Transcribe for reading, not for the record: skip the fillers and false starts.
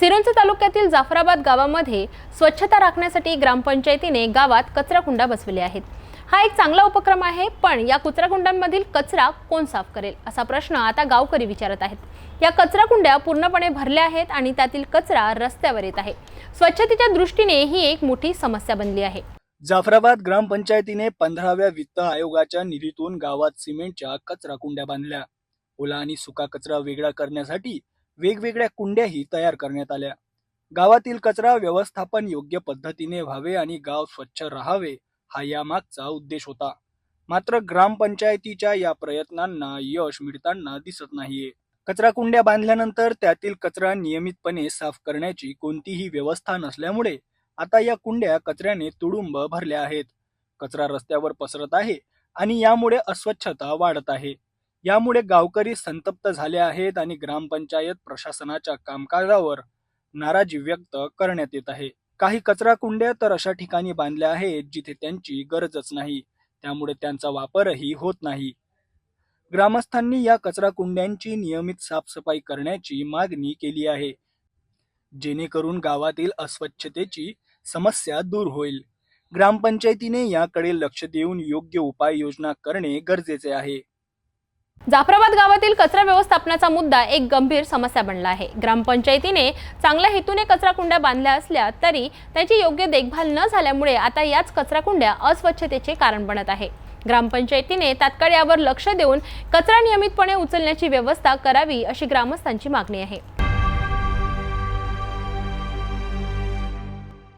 सिरोंचा तालुक्यातील जाफराबाद गावामध्ये स्वच्छता राखण्यासाठी ग्रामपंचायतीने गावात कचराकुंड्या बसवले आहेत। हा एक चांगला उपक्रम आहे, पण या कचराकुंड्यांमधील कचरा कोण साफ करेल असा प्रश्न आता गावकरी विचारत आहेत। या कचराकुंड्या पूर्णपणे भरल्या आहेत आणि त्यातील कचरा रस्त्यावर येत आहे। स्वच्छतेच्या दृष्टीने ही एक मोठी समस्या बनली आहे। जाफराबाद ग्रामपंचायतीने 15व्या वित्त आयोगाच्या निधीतून गावात सिमेंटच्या कचरा कुंड्या बांधल्या। ओला आणि सुका कचरा वेगळा करण्यासाठी वेगवेगळ्या कुंड्याही तयार करण्यात आल्या। गावातील कचरा व्यवस्थापन योग्य पद्धतीने व्हावे आणि गाव स्वच्छ राहावे हा यामागचा उद्देश होता। मात्र ग्रामपंचायतीच्या या प्रयत्नांना यश मिळताना दिसत नाहीये। कचरा कुंड्या बांधल्यानंतर त्यातील कचरा नियमितपणे साफ करण्याची कोणतीही व्यवस्था नसल्यामुळे आता या कुंड्या कचऱ्याने तुडुंब भरल्या आहेत। कचरा रस्त्यावर पसरत आहे आणि यामुळे अस्वच्छता वाढत आहे। यामुळे गावकरी संतप्त झाले आहेत आणि ग्रामपंचायत प्रशासनाच्या कामकाजावर नाराजी व्यक्त करण्यात येत आहे। काही कचरा कुंड्या तर अशा ठिकाणी बांधल्या आहेत जिथे त्यांची गरजच नाही, त्यामुळे त्यांचा वापरही होत नाही। ग्रामस्थांनी या कचरा कुंड्यांची नियमित साफसफाई करण्याची मागणी केली आहे, जेणेकरून गावातील अस्वच्छतेची समस्या दूर होईल। ग्रामपंचायतीने याकडे लक्ष देऊन योग्य उपाययोजना करणे गरजेचे आहे। जाफराबाद गावातील कचरा व्यवस्थापनाचा मुद्दा एक गंभीर समस्या बनला आहे। ग्रामपंचायतीने चांगल्या हेतूने कचरा कुंड्या बांधल्या असल्या तरी त्याची योग्य देखभाल न झाल्यामुळे आता याच कचरा कुंड्या अस्वच्छतेचे कारण बनत आहे। ग्रामपंचायतीने तात्काळ यावर लक्ष देऊन कचरा नियमितपणे उचलण्याची व्यवस्था करावी अशी ग्रामस्थांची मागणी आहे।